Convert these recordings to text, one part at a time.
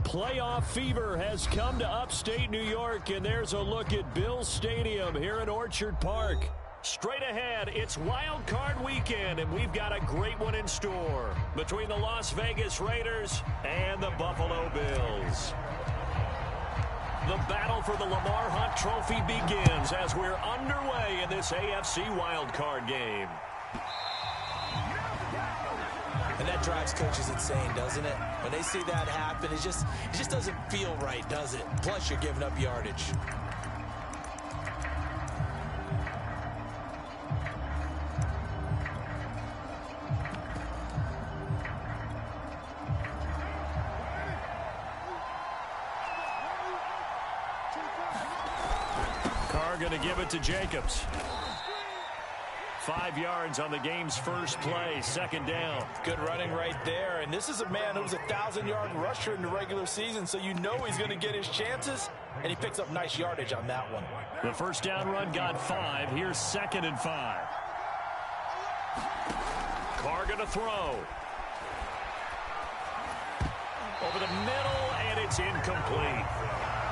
Playoff fever has come to upstate New York, and there's a look at Bills Stadium here in Orchard Park. Straight ahead, it's Wild Card Weekend, and we've got a great one in store between the Las Vegas Raiders and the Buffalo Bills. The battle for the Lamar Hunt Trophy begins as we're underway in this AFC Wild Card game. And that drives coaches insane, doesn't it? When they see that happen, it just doesn't feel right, does it? Plus, you're giving up yardage. Carr going to give it to Jacobs. 5 yards on the game's first play, second down. Good running right there. And this is a man who was a 1,000-yard rusher in the regular season, so you know he's going to get his chances, and he picks up nice yardage on that one. The first down run got 5. Here's 2nd and 5. Carr going to throw. Over the middle, and it's incomplete.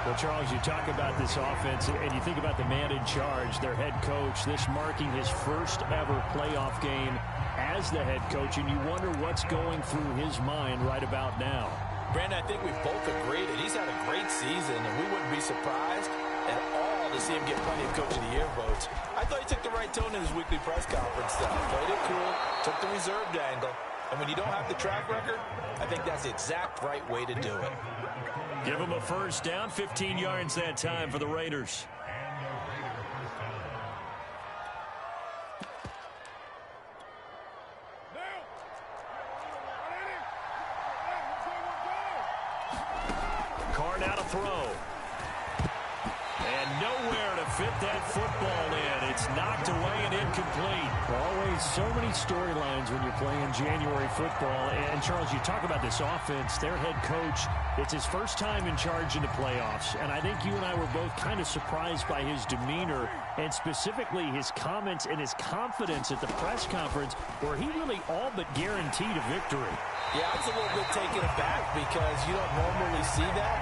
Well, Charles, you talk about this offense, and you think about the man in charge, their head coach, this marking his first ever playoff game as the head coach, and you wonder what's going through his mind right about now. Brandon, I think we've both agreed that he's had a great season, and we wouldn't be surprised at all to see him get plenty of Coach of the Year votes. I thought he took the right tone in his weekly press conference, though. Played it cool, took the reserved angle, and when you don't have the track record, I think that's the exact right way to do it. Give him a first down, 15 yards that time for the Raiders. Carr now to throw. And nowhere to fit that football in. It's knocked away and incomplete. Always so many storylines when you're playing January football. And, Charles, you talk about this offense, their head coach, it's his first time in charge in the playoffs. And I think you and I were both kind of surprised by his demeanor and specifically his comments and his confidence at the press conference where he really all but guaranteed a victory. Yeah, I was a little bit taken aback because you don't normally see that.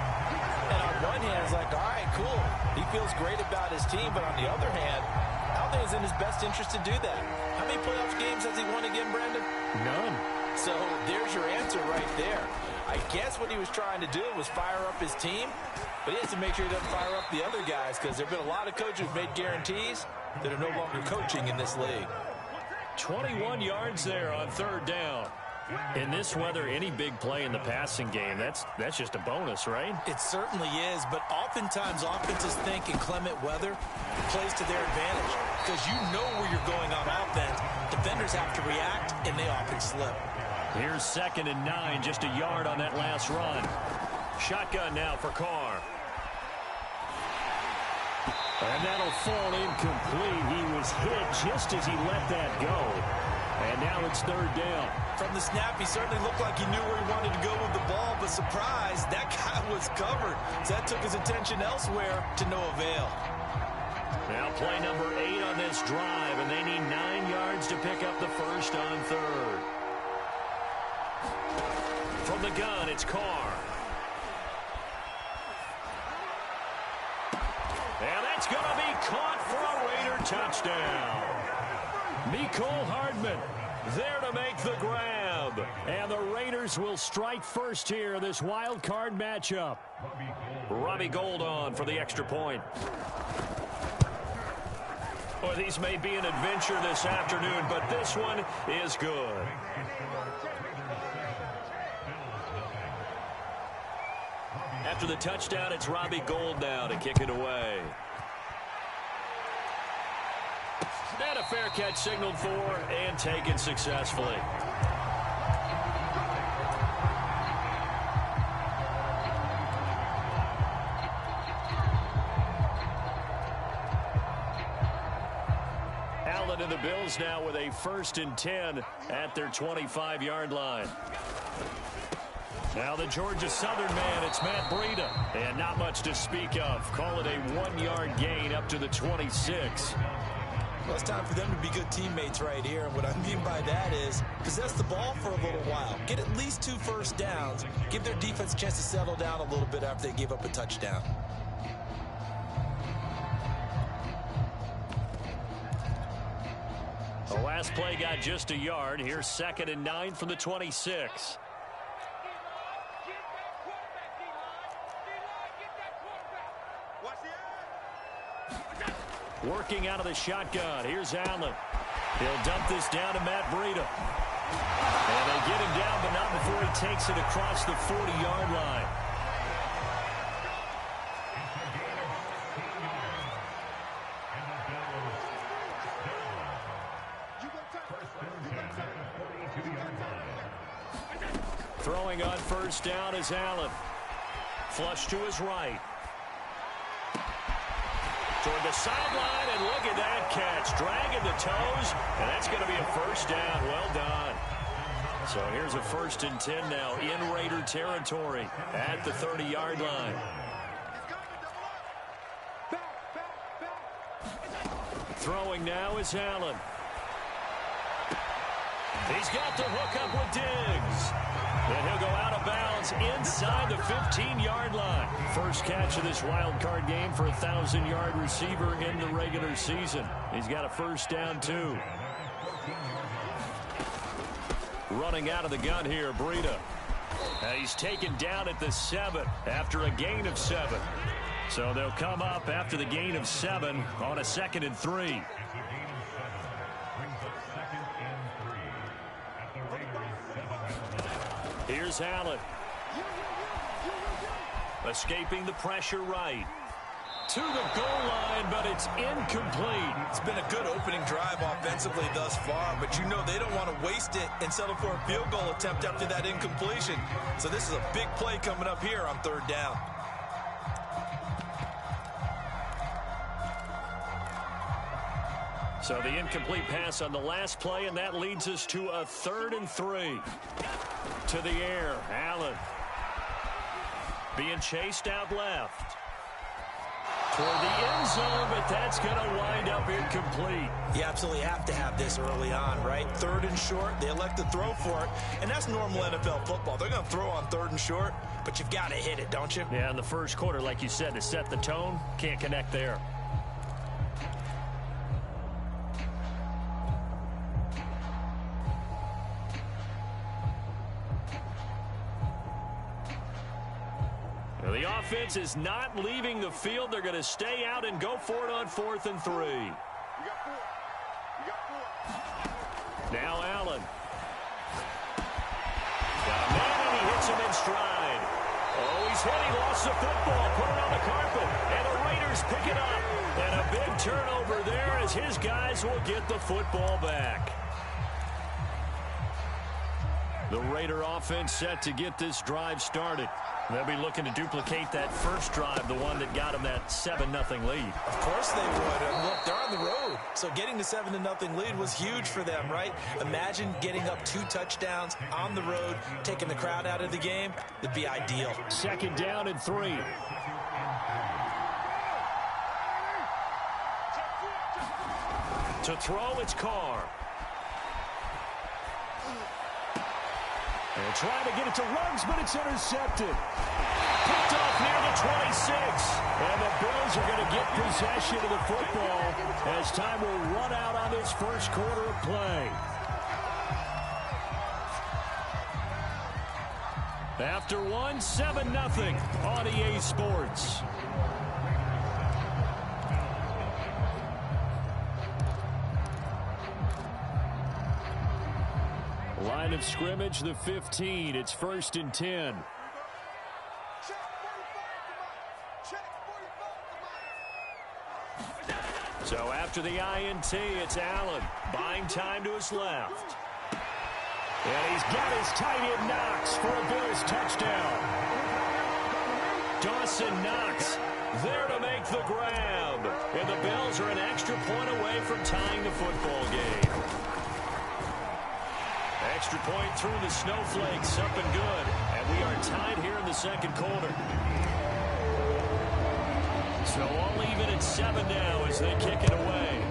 And on one hand, it's like, all right, cool. He feels great about his team. But on the other hand, I don't think it's in his best interest to do that. How many playoff games has he won again, Brandon? None. So there's your answer right there. I guess what he was trying to do was fire up his team, but he has to make sure he doesn't fire up the other guys because there have been a lot of coaches who've made guarantees that are no longer coaching in this league. 21 yards there on 3rd down. In this weather, any big play in the passing game, that's just a bonus, right? It certainly is, but oftentimes offenses think in clement weather plays to their advantage because you know where you're going on offense. Defenders have to react, and they often slip. Here's 2nd and 9, just a yard on that last run. Shotgun now for Carr. And that'll fall incomplete. He was hit just as he let that go. And now it's 3rd down. From the snap, he certainly looked like he knew where he wanted to go with the ball, but surprise, that guy was covered. So that took his attention elsewhere to no avail. Now play number 8 on this drive, and they need 9 yards to pick up the first on 3rd. From the gun, it's Carr. And that's going to be caught for a Raider touchdown. Mecole Hardman there to make the grab. And the Raiders will strike first here, this wild card matchup. Robbie Gould on for the extra point. Well, these may be an adventure this afternoon, but this one is good. After the touchdown, it's Robbie Gould now to kick it away. And a fair catch signaled for and taken successfully. Allen and the Bills now with a 1st and 10 at their 25-yard line. Now the Georgia Southern man, it's Matt Breida. And not much to speak of. Call it a 1-yard gain up to the 26. Well, it's time for them to be good teammates right here. And what I mean by that is possess the ball for a little while. Get at least 2 first downs. Give their defense a chance to settle down a little bit after they give up a touchdown. The last play got just a yard. Here's 2nd and 9 from the 26. Working out of the shotgun. Here's Allen. He'll dump this down to Matt Breida. And they get him down, but not before he takes it across the 40-yard line. Throwing on first down is Allen. Flush to his right. Toward the sideline, and look at that catch. Dragging the toes, and that's going to be a first down. Well done. So here's a 1st and 10 now in Raider territory at the 30-yard line. Throwing now is Allen. He's got the hook up with Diggs. And he'll go out of bounds inside the 15-yard line. First catch of this wild card game for a 1,000-yard receiver in the regular season. He's got a first down, too. Running out of the gun here, Breida. He's taken down at the 7 after a gain of 7. So they'll come up after the gain of 7 on a 2nd and 3. Here's Allen. Escaping the pressure right. To the goal line, but it's incomplete. It's been a good opening drive offensively thus far, but you know they don't want to waste it and settle for a field goal attempt after that incompletion. So this is a big play coming up here on 3rd down. So the incomplete pass on the last play, and that leads us to a 3rd and 3. To the air, Allen. Being chased out left. Toward the end zone, but that's going to wind up incomplete. You absolutely have to have this early on, right? 3rd and short, they elect to throw for it, and that's normal NFL football. They're going to throw on 3rd and short, but you've got to hit it, don't you? Yeah, in the first quarter, like you said, to set the tone, can't connect there. The offense is not leaving the field. They're going to stay out and go for it on 4th and 3. Now Allen. Got a man, and he hits him in stride. Oh, he's hit. He lost the football. Put it on the carpet. And the Raiders pick it up. And a big turnover there as his guys will get the football back. The Raider offense set to get this drive started. They'll be looking to duplicate that first drive, the one that got them that 7-0 lead. Of course they would. And look, they're on the road. So getting the 7-0 lead was huge for them, right? Imagine getting up 2 touchdowns on the road, taking the crowd out of the game. It'd be ideal. 2nd down and 3. To throw, it's Carr. They'll try to get it to Ruggs, but it's intercepted. Picked off near the 26. And the Bills are going to get possession of the football as time will run out on this first quarter of play. After 7-0 on EA Sports. Line of scrimmage, the 15. It's 1st and 10. So after the INT, it's Allen. Buying time to his left. And he's got his tight end Knox for a Bills touchdown. Dawson Knox there to make the grab. And the Bills are an extra point away from tying the football game. Extra point through the snowflakes, up and good. And we are tied here in the 2nd quarter. So all even at 7 now as they kick it away.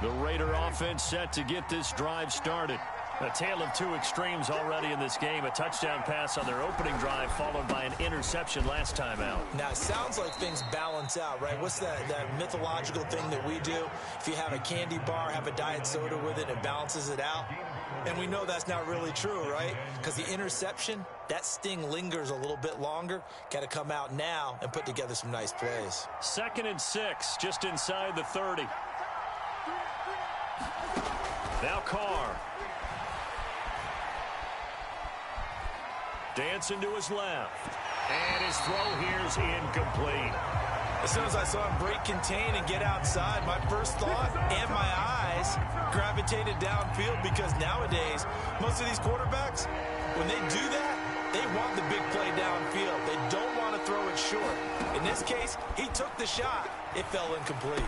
The Raider offense set to get this drive started. A tale of two extremes already in this game. A touchdown pass on their opening drive followed by an interception last time out. Now, it sounds like things balance out, right? What's that mythological thing that we do? If you have a candy bar, have a diet soda with it, it balances it out. And we know that's not really true, right? Because the interception, that sting lingers a little bit longer. Got to come out now and put together some nice plays. 2nd and 6, just inside the 30. Now Carr. Dancing to his left. And his throw here is incomplete. As soon as I saw him break contain and get outside, my first thought and my eyes gravitated downfield, because nowadays, most of these quarterbacks, when they do that, they want the big play downfield. They don't want to throw it short. In this case, he took the shot. It fell incomplete.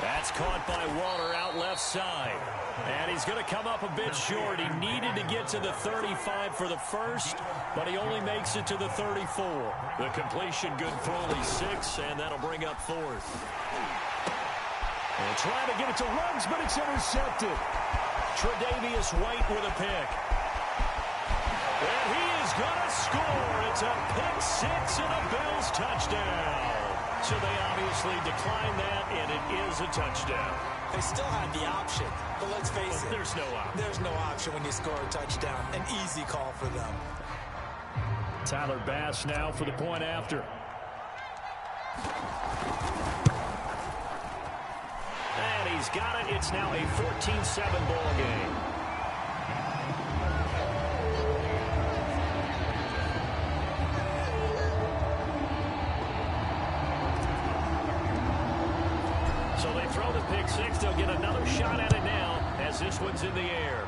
That's caught by Waller out left side. And he's going to come up a bit short. He needed to get to the 35 for the first, but he only makes it to the 34. The completion good for only 6, and that'll bring up 4th. And trying to get it to Ruggs, but it's intercepted. Tre'Davious White with a pick. And he is going to score. It's a pick 6 and a Bills touchdown. So they obviously declined that, and it is a touchdown. They still had the option, but let's face it. There's no option. There's no option when you score a touchdown. An easy call for them. Tyler Bass now for the point after. And he's got it. It's now a 14-7 ball game. So they throw the pick 6. They'll get another shot at it now as this one's in the air.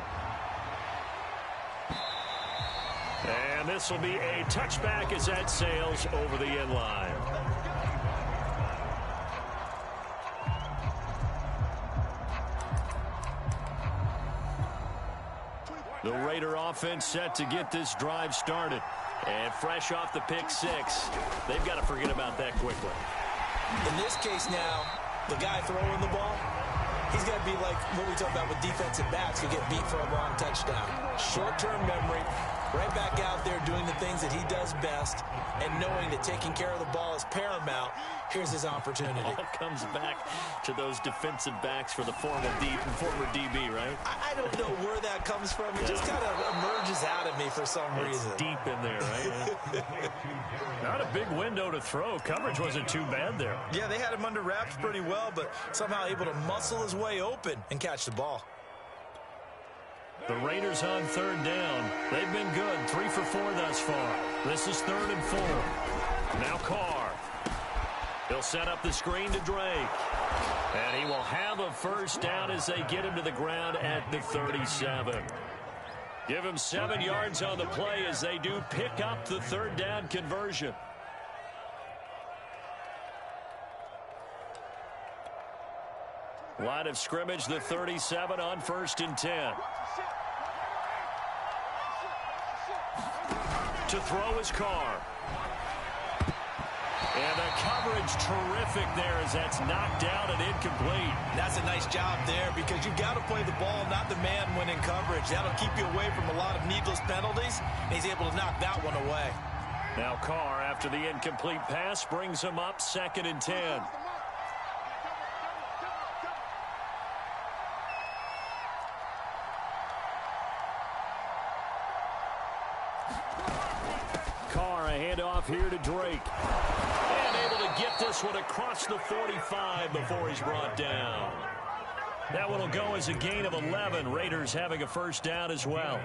And this will be a touchback as that sails over the end line. The Raider offense set to get this drive started. And fresh off the pick 6, they've got to forget about that quickly. In this case now, the guy throwing the ball, he's got to be like what we talk about with defensive backs who get beat for a long touchdown. Short-term memory, right back out there doing the things that he does best, and knowing that taking care of the ball is paramount. Here's his opportunity. All comes back to those defensive backs for the former DB, right? I don't know where that comes from. It just kind of emerges out of me for some reason. Deep in there, right? Not a big window to throw. Coverage wasn't too bad there. Yeah, they had him under wraps pretty well, but somehow able to muscle his way open and catch the ball. The Raiders on 3rd down. They've been good. 3 for 4 thus far. This is 3rd and 4. Now Carr. He'll set up the screen to Drake. And he will have a first down as they get him to the ground at the 37. Give him 7 yards on the play as they do pick up the 3rd down conversion. Line of scrimmage, the 37 on 1st and 10. To throw his Carr. And the coverage terrific there as that's knocked down and incomplete. That's a nice job there, because you've got to play the ball, not the man when in coverage. That'll keep you away from a lot of needless penalties, and he's able to knock that one away. Now Carr, after the incomplete pass, brings him up 2nd and 10. Carr, a handoff here to Drake. And able to get this one across the 45 before he's brought down. That one will go as a gain of 11. Raiders having a first down as well.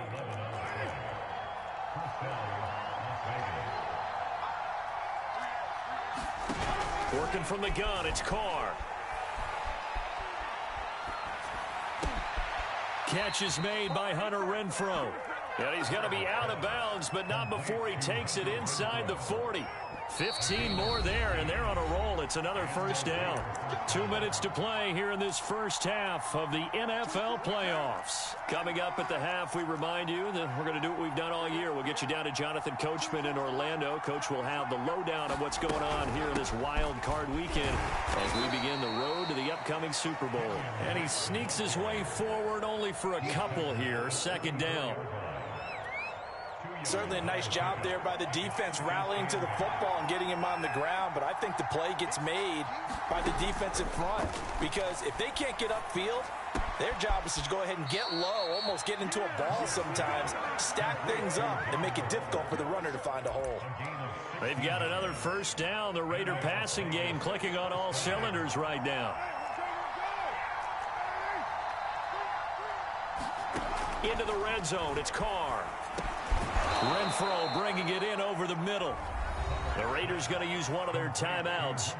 Working from the gun, it's Carr. Catch is made by Hunter Renfrow. And he's going to be out of bounds, but not before he takes it inside the 40. 15 more there, and they're on a roll. It's another first down. 2 minutes to play here in this first half of the NFL playoffs. Coming up at the half, we remind you that we're going to do what we've done all year. We'll get you down to Jonathan Coachman in Orlando. Coach will have the lowdown of what's going on here in this wild card weekend as we begin the road to the upcoming Super Bowl. And he sneaks his way forward only for a couple here. Second down. Certainly a nice job there by the defense rallying to the football and getting him on the ground, but I think the play gets made by the defensive front because if they can't get upfield, their job is to go ahead and get low, almost get into a ball sometimes, stack things up, and make it difficult for the runner to find a hole. They've got another first down. The Raider passing game clicking on all cylinders right now. Into the red zone, it's Carr. Renfro bringing it in over the middle. The Raiders going to use one of their timeouts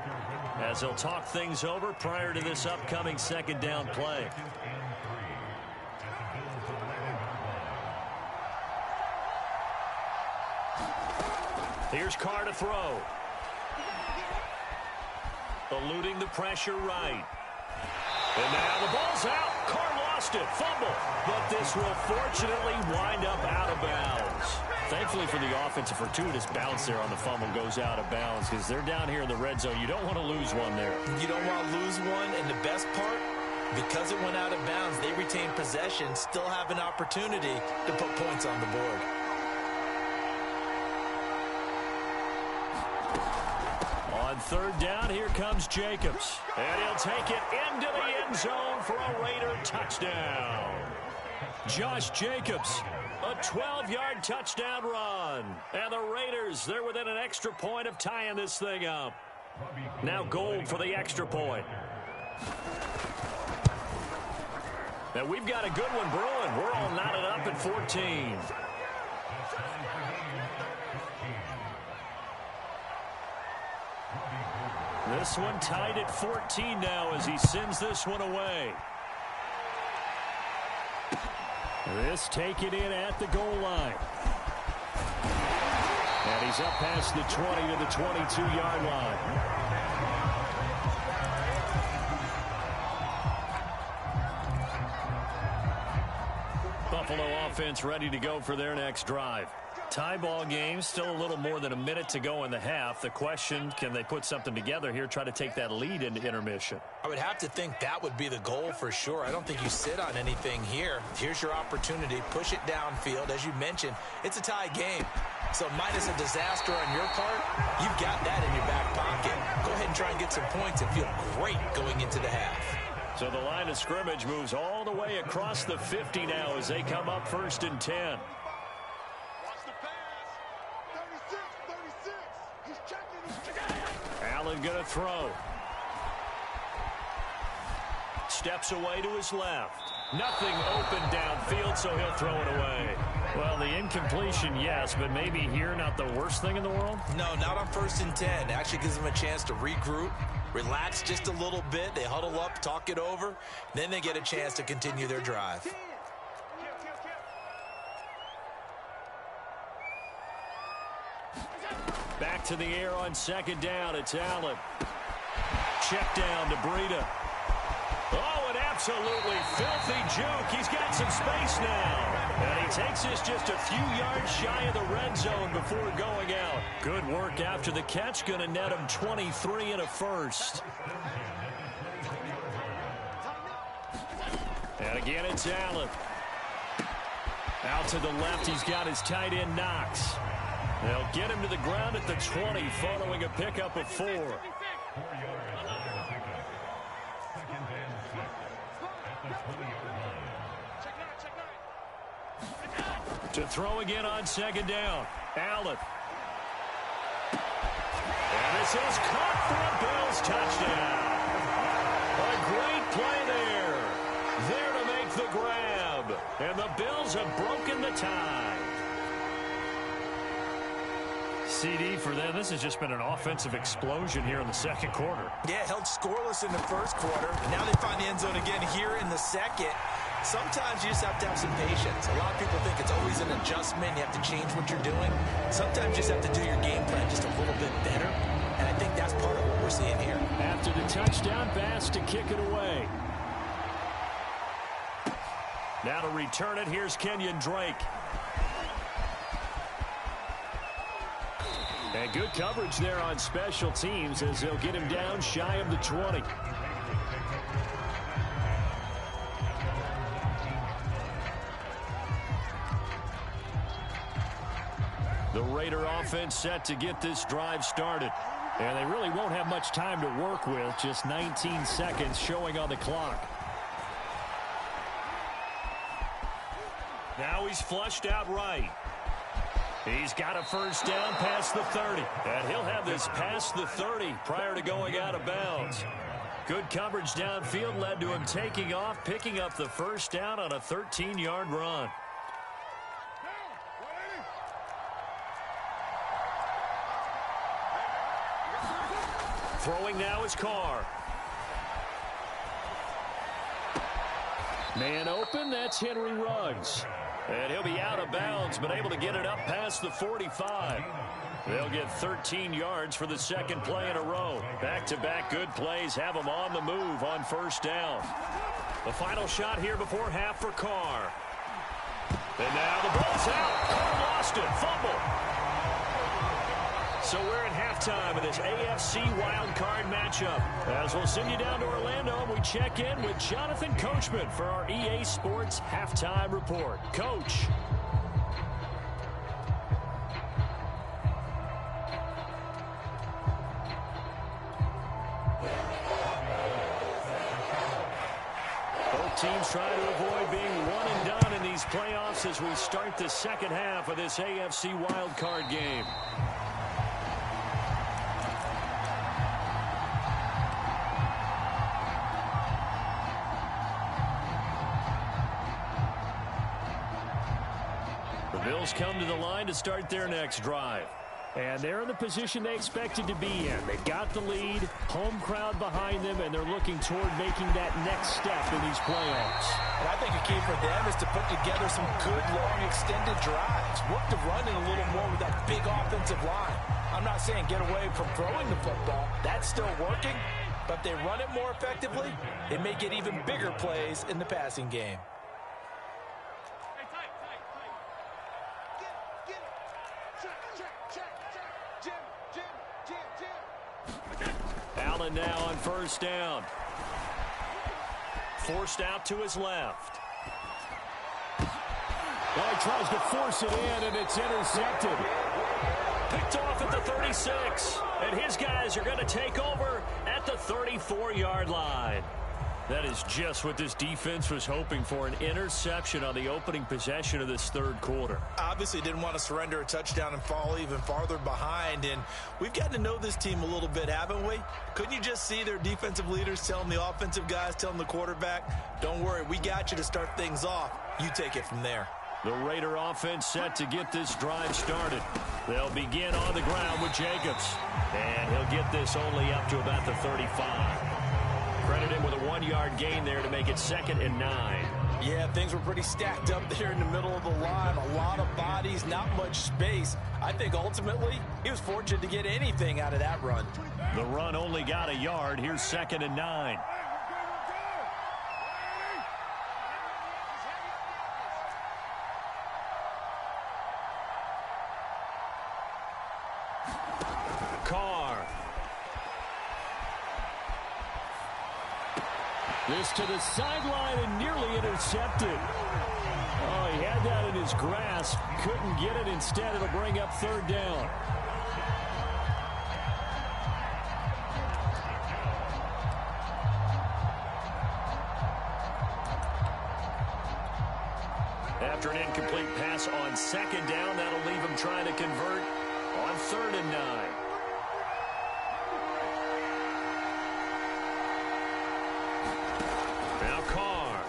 as they'll talk things over prior to this upcoming second down play. Here's Carr to throw. Eluding the pressure right. And now the ball's out. Carr lost it. Fumble. But this will fortunately wind up out of bounds. Thankfully for the offense, a fortuitous bounce there on the fumble goes out of bounds because they're down here in the red zone. You don't want to lose one there. You don't want to lose one, and the best part, because it went out of bounds, they retain possession, still have an opportunity to put points on the board. On third down, here comes Jacobs. And he'll take it into the end zone for a Raider touchdown. Josh Jacobs, a 12-yard touchdown run. And the Raiders, they're within an extra point of tying this thing up. Now Gold for the extra point. Now we've got a good one brewing. We're all knotted up at 14. This one tied at 14 now as he sends this one away. This taken in at the goal line. And he's up past the 20 to the 22-yard line. Buffalo offense ready to go for their next drive. Tie ball game, still a little more than a minute to go in the half. The question, can they put something together here, try to take that lead into intermission? I would have to think that would be the goal for sure. I don't think you sit on anything here. Here's your opportunity. Push it downfield. As you mentioned, it's a tie game. So minus a disaster on your part, you've got that in your back pocket. Go ahead and try and get some points and feel great going into the half. So the line of scrimmage moves all the way across the 50 now as they come up 1st and 10. Allen going to throw. Steps away to his left. Nothing open downfield, so he'll throw it away. Well, the incompletion, yes, but maybe here not the worst thing in the world? No, not on 1st and 10. It actually gives them a chance to regroup, relax just a little bit. They huddle up, talk it over. Then they get a chance to continue their drive. Back to the air on 2nd down. It's Allen. Check down to Breida. Oh, an absolutely filthy juke. He's got some space now. And he takes this just a few yards shy of the red zone before going out. Good work after the catch. Going to net him 23 and a first. And again, it's Allen. Out to the left, he's got his tight end Knox. They'll get him to the ground at the 20 following a pickup of 4. To throw again on 2nd down. Allen. And this is caught for a Bills touchdown. A great play there. There to make the grab. And the Bills have broken the tie. CD for them. This has just been an offensive explosion here in the 2nd quarter. Yeah, held scoreless in the 1st quarter. Now they find the end zone again here in the 2nd. Sometimes you just have to have some patience. A lot of people think it's always an adjustment. You have to change what you're doing. Sometimes you just have to do your game plan just a little bit better. And I think that's part of what we're seeing here. After the touchdown pass to kick it away. Now to return it, here's Kenyon Drake. And good coverage there on special teams as they'll get him down shy of the 20. The Raider offense set to get this drive started. And they really won't have much time to work with. Just 19 seconds showing on the clock. Now he's flushed out right. He's got a first down past the 30. And he'll have this past the 30 prior to going out of bounds. Good coverage downfield led to him taking off, picking up the first down on a 13-yard run. Throwing now is Carr. Man open, that's Henry Ruggs. And he'll be out of bounds, but able to get it up past the 45. They'll get 13 yards for the second play in a row. Back-to-back good plays have them on the move on first down. The final shot here before half for Carr. And now the ball's out. Carr lost it. Fumble. So we're at halftime of this AFC wildcard matchup. As we'll send you down to Orlando, and we check in with Jonathan Coachman for our EA Sports Halftime Report. Coach. Both teams trying to avoid being one and done in these playoffs as we start the second half of this AFC wildcard game. Bills come to the line to start their next drive. And they're in the position they expected to be in. They've got the lead, home crowd behind them, and they're looking toward making that next step in these playoffs. And I think a key for them is to put together some good, long, extended drives. Work the run in a little more with that big offensive line. I'm not saying get away from throwing the football. That's still working. But if they run it more effectively, it may get even bigger plays in the passing game. Allen now on first down. Forced out to his left. Well, he tries to force it in, and it's intercepted. Picked off at the 36. And his guys are going to take over at the 34-yard line. That is just what this defense was hoping for, an interception on the opening possession of this third quarter. Obviously didn't want to surrender a touchdown and fall even farther behind, and we've gotten to know this team a little bit, haven't we? Couldn't you just see their defensive leaders telling the offensive guys, telling the quarterback, don't worry, we got you to start things off. You take it from there. The Raider offense set to get this drive started. They'll begin on the ground with Jacobs, and he'll get this only up to about the 35. Credit him with a 1-yard gain there to make it 2nd and 9. Yeah, things were pretty stacked up there in the middle of the line. A lot of bodies, not much space. I think ultimately he was fortunate to get anything out of that run. The run only got a yard. Here's 2nd and 9. Carr. This to the sideline and nearly intercepted. Oh, he had that in his grasp. Couldn't get it. Instead, it'll bring up 3rd down. After an incomplete pass on 2nd down, that'll leave him trying to convert on 3rd and 9. Now Carr.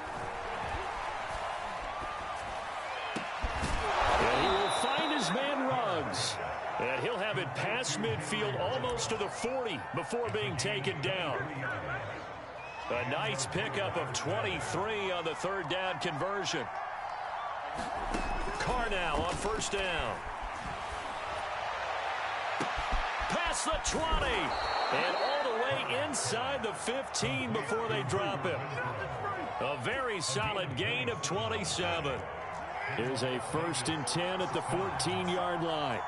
And he will find his man Ruggs. And he'll have it past midfield almost to the 40 before being taken down. A nice pickup of 23 on the third down conversion. Carr now on first down. Past the 20. And all the way inside the 15 before they drop him. A very solid gain of 27. Here's a 1st and 10 at the 14-yard line.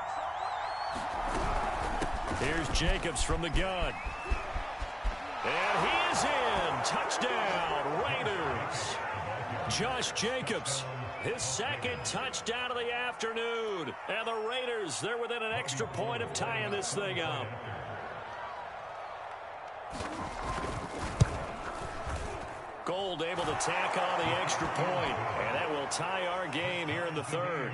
Here's Jacobs from the gun. And he is in. Touchdown, Raiders. Josh Jacobs, his 2nd touchdown of the afternoon. And the Raiders, they're within an extra point of tying this thing up. Gold able to tack on the extra point, and that will tie our game here in the 3rd.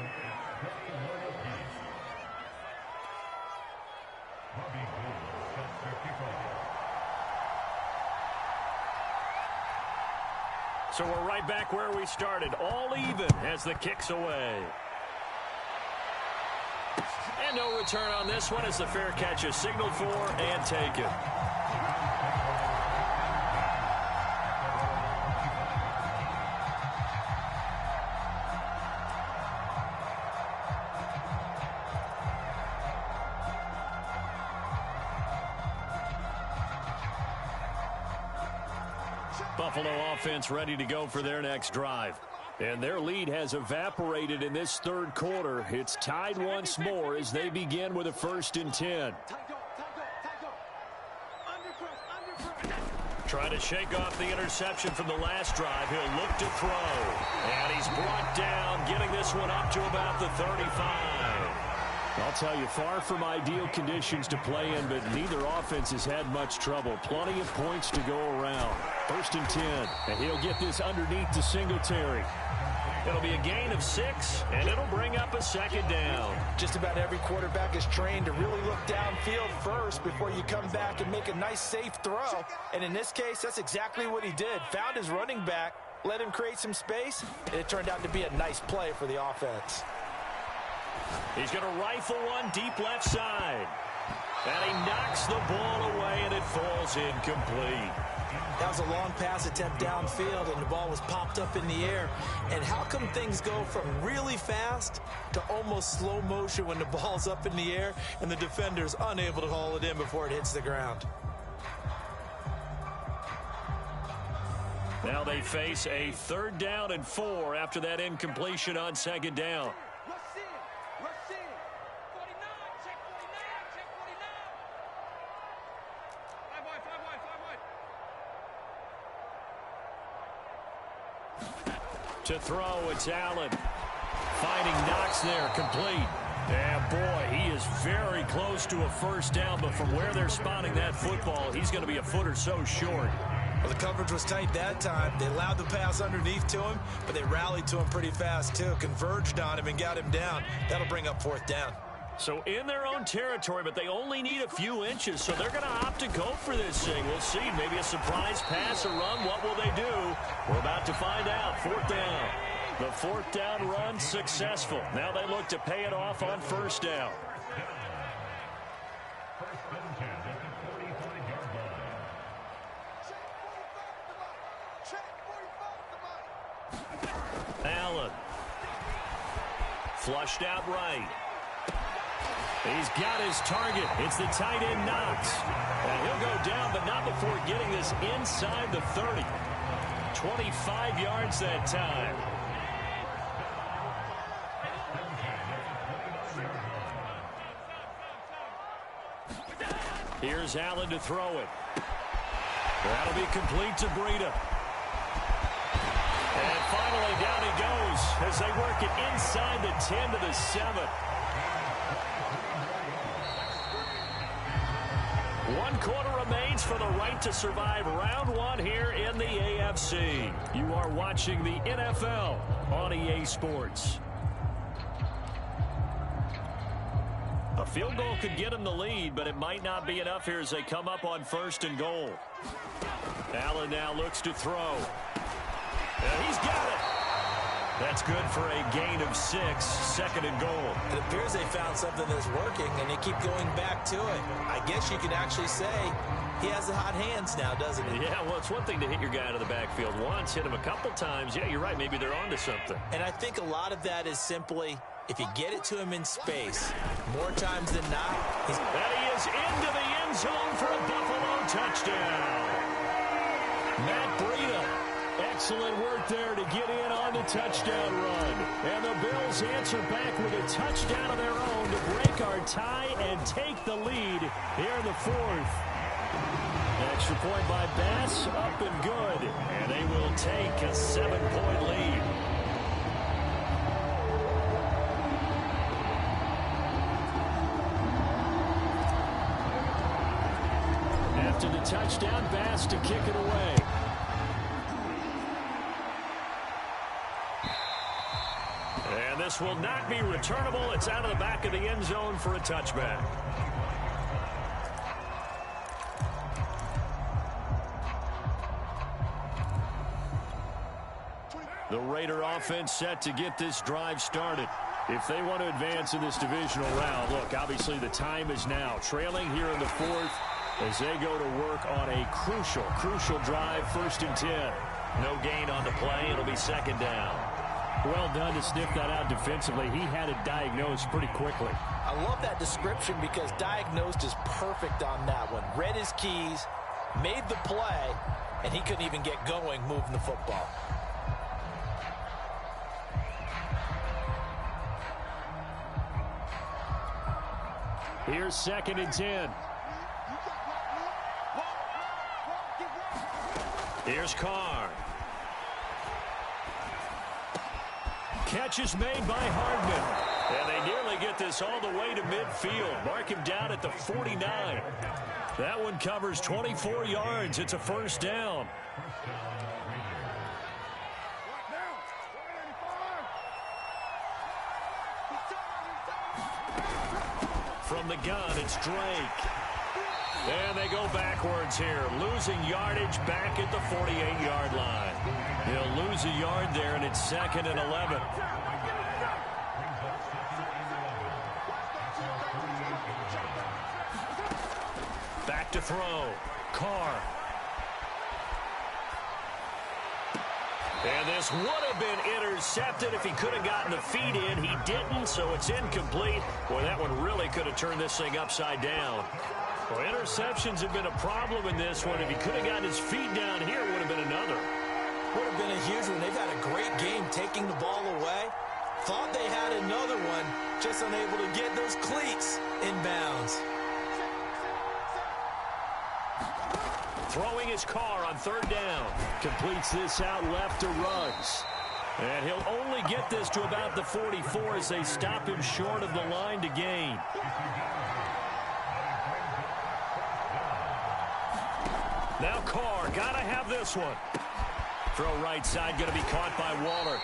So we're right back where we started, all even as the kick's away. And no return on this one as the fair catch is signaled for and taken. Buffalo offense ready to go for their next drive. And their lead has evaporated in this 3rd quarter. It's tied once more as they begin with a 1st and 10. Trying to shake off the interception from the last drive. He'll look to throw. And he's brought down, getting this one up to about the 35. I'll tell you, far from ideal conditions to play in, but neither offense has had much trouble. Plenty of points to go around. 1st and 10, and he'll get this underneath to Singletary. It'll be a gain of 6, and it'll bring up a 2nd down. Just about every quarterback is trained to really look downfield first before you come back and make a nice, safe throw. And in this case, that's exactly what he did. Found his running back, let him create some space, and it turned out to be a nice play for the offense. He's going to rifle one deep left side. And he knocks the ball away, and it falls incomplete. That was a long pass attempt downfield, and the ball was popped up in the air. And how come things go from really fast to almost slow motion when the ball's up in the air and the defender's unable to haul it in before it hits the ground? Now they face a 3rd down and 4 after that incompletion on 2nd down. To throw, it's Allen. Finding Knox there, complete. And boy, he is very close to a 1st down, but from where they're spotting that football, he's going to be a foot or so short. Well, the coverage was tight that time. They allowed the pass underneath to him, but they rallied to him pretty fast, too. Converged on him and got him down. That'll bring up 4th down. So in their own territory, but they only need a few inches, so they're going to opt to go for this thing. We'll see. Maybe a surprise pass or run. What will they do? We're about to find out. 4th down. The 4th down run successful. Now they look to pay it off on 1st down. Allen. Flushed out right. He's got his target. It's the tight end Knox. And he'll go down, but not before getting this inside the 30. 25 yards that time. Here's Allen to throw it. That'll be complete to Breida. And finally down he goes as they work it inside the 10 to the 7. 1 quarter remains for the right to survive round 1 here in the AFC. You are watching the NFL on EA Sports. A field goal could get him the lead, but it might not be enough here as they come up on 1st and goal. Allen now looks to throw. And he's got it. That's good for a gain of 6, 2nd and goal. It appears they found something that's working, and they keep going back to it. I guess you could actually say he has the hot hands now, doesn't he? Yeah, well, it's one thing to hit your guy out of the backfield once, hit him a couple times. Yeah, you're right. Maybe they're onto something. And I think a lot of that is simply, if you get it to him in space, more times than not, he's... And he is into the end zone for a Buffalo touchdown. Matt Breida. Excellent work there to get in on the touchdown run. And the Bills answer back with a touchdown of their own to break our tie and take the lead here in the 4th. Extra point by Bass, up and good. And they will take a 7-point lead. After the touchdown, Bass to kick it away. And this will not be returnable. It's out of the back of the end zone for a touchback. The Raider offense set to get this drive started. If they want to advance in this divisional round, look, obviously the time is now. Trailing here in the 4th as they go to work on a crucial drive, 1st and 10. No gain on the play. It'll be 2nd down. Well done to sniff that out defensively. He had it diagnosed pretty quickly. I love that description because diagnosed is perfect on that one. Read his keys, made the play, and he couldn't even get going moving the football. Here's 2nd and 10. Here's Carr. Catch is made by Hardman. And they nearly get this all the way to midfield. Mark him down at the 49. That one covers 24 yards. It's a 1st down. From the gun, it's Drake. And they go backwards here, losing yardage back at the 48-yard line. He'll lose a yard there, and it's 2nd and 11. Back to throw. Carr. And this would have been intercepted if he could have gotten the feet in. He didn't, so it's incomplete. Boy, that one really could have turned this thing upside down. Well, interceptions have been a problem in this one. If he could have gotten his feet down here, it would have been another. Would have been a huge one. They've had a great game taking the ball away. Thought they had another one, just unable to get those cleats in bounds. Throwing his Carr on 3rd down. Completes this out left to Ruggs. And he'll only get this to about the 44 as they stop him short of the line to gain. Now Carr, gotta have this one. Throw right side, gonna be caught by Waller.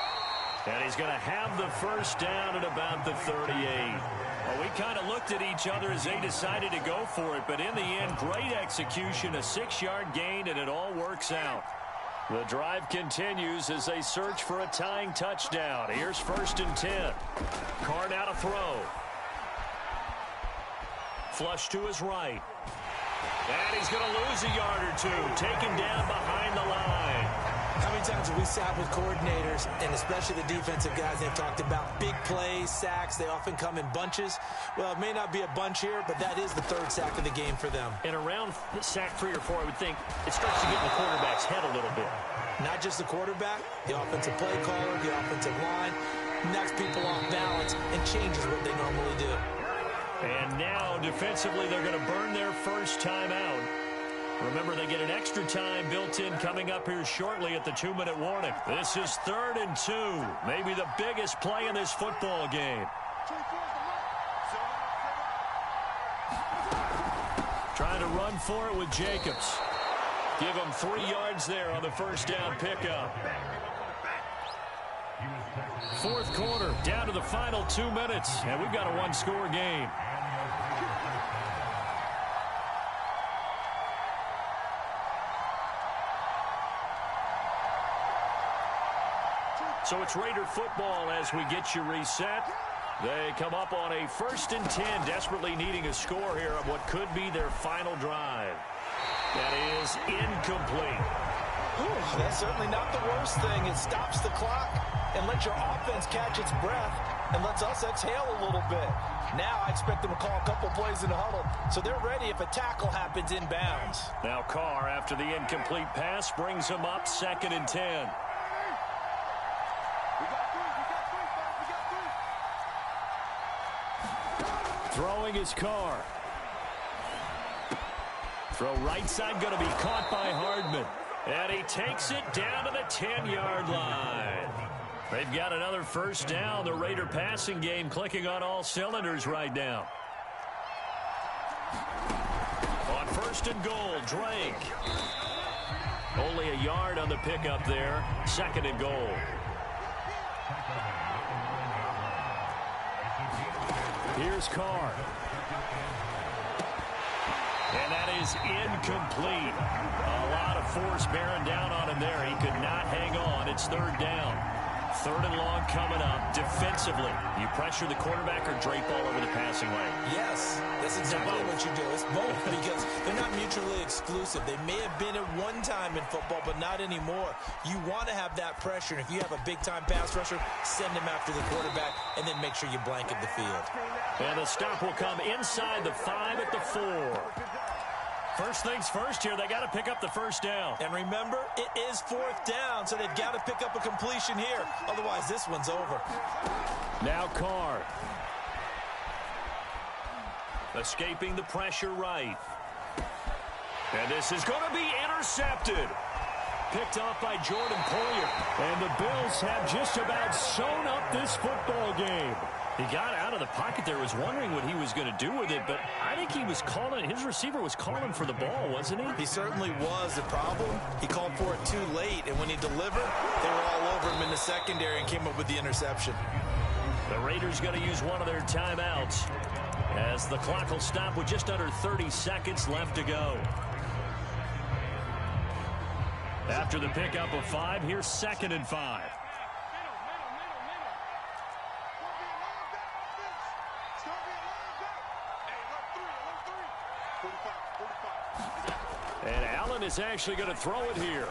And he's gonna have the 1st down at about the 38. Well, we kind of looked at each other as they decided to go for it, but in the end, great execution, a 6-yard gain, and it all works out. The drive continues as they search for a tying touchdown. Here's 1st and 10. Carr now to throw. Flush to his right. And he's going to lose a yard or two. Taken down behind the line. How many times have we sat with coordinators, and especially the defensive guys, they've talked about big plays, sacks. They often come in bunches. Well, it may not be a bunch here, but that is the 3rd sack of the game for them. And around sack 3 or 4, I would think it starts to get in the quarterback's head a little bit. Not just the quarterback, the offensive play caller, the offensive line, knocks people off balance and changes what they normally do. And now, defensively, they're going to burn their 1st time out. Remember, they get an extra time built in coming up here shortly at the 2-minute warning. This is 3rd and 2, maybe the biggest play in this football game. Trying to run for it with Jacobs. Give him 3 yards there on the 1st down pickup. 4th quarter, down to the final 2 minutes, and we've got a 1-score game. So it's Raider football as we get you reset. They come up on a 1st and 10, desperately needing a score here on what could be their final drive. That is incomplete. Ooh, that's certainly not the worst thing. It stops the clock and lets your offense catch its breath and lets us exhale a little bit. Now I expect them to call a couple plays in the huddle, so they're ready if a tackle happens inbounds. Now Carr, after the incomplete pass, brings him up 2nd and 10. Throwing his Carr. Throw right side, going to be caught by Hardman. And he takes it down to the 10-yard line. They've got another 1st down. The Raider passing game clicking on all cylinders right now. On 1st and goal, Drake. Only a yard on the pickup there. 2nd and goal. Here's Carr. And that is incomplete. A lot of force bearing down on him there. He could not hang on. It's 3rd down. 3rd and long coming up. Defensively, you pressure the quarterback or drape all over the passing lane? Yes, that's exactly what you do. It's both because they're not mutually exclusive. They may have been at one time in football, but not anymore. You want to have that pressure, and if you have a big-time pass rusher, send him after the quarterback, and then make sure you blanket the field. And the stop will come inside the 5 at the 4. First things first here, they got to pick up the 1st down. And remember, it is 4th down, so they've got to pick up a completion here. Otherwise, this one's over. Now Carr. Escaping the pressure right. And this is going to be intercepted. Picked off by Jordan Poyer. And the Bills have just about sewn up this football game. He got out of the pocket there, was wondering what he was going to do with it, but I think he was calling, his receiver was calling for the ball, wasn't he? He certainly was. The problem, he called for it too late, and when he delivered, they were all over him in the secondary and came up with the interception. The Raiders going to use one of their timeouts as the clock will stop with just under 30 seconds left to go. After the pickup of 5, here's 2nd and 5. And Allen is actually going to throw it here.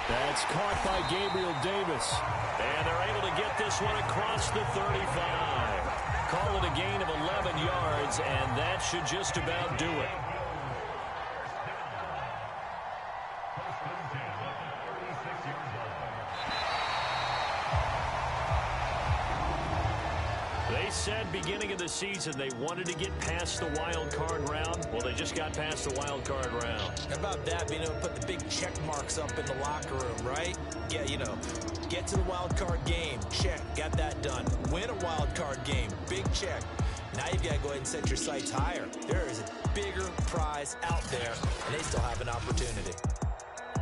That's caught by Gabriel Davis. And they're able to get this one across the 35. Call it a gain of 11 yards, and that should just about do it. They said beginning of the season they wanted to get past the wild card round. Well, they just got past the wild card round. How about that, being able to put the big check marks up in the locker room, right? Yeah, you know, get to the wild card game, check, got that done. Win a wild card game, big check. Now you've got to go ahead and set your sights higher. There is a bigger prize out there, and they still have an opportunity.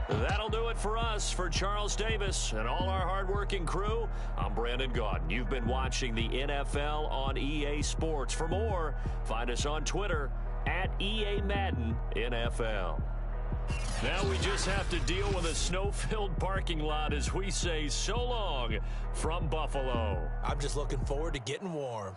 That'll do it for us. For Charles Davis and all our hardworking crew, I'm Brandon Gaudin. You've been watching the NFL on EA Sports. For more, find us on Twitter at EA Madden NFL. Now we just have to deal with a snow-filled parking lot as we say so long from Buffalo. I'm just looking forward to getting warm.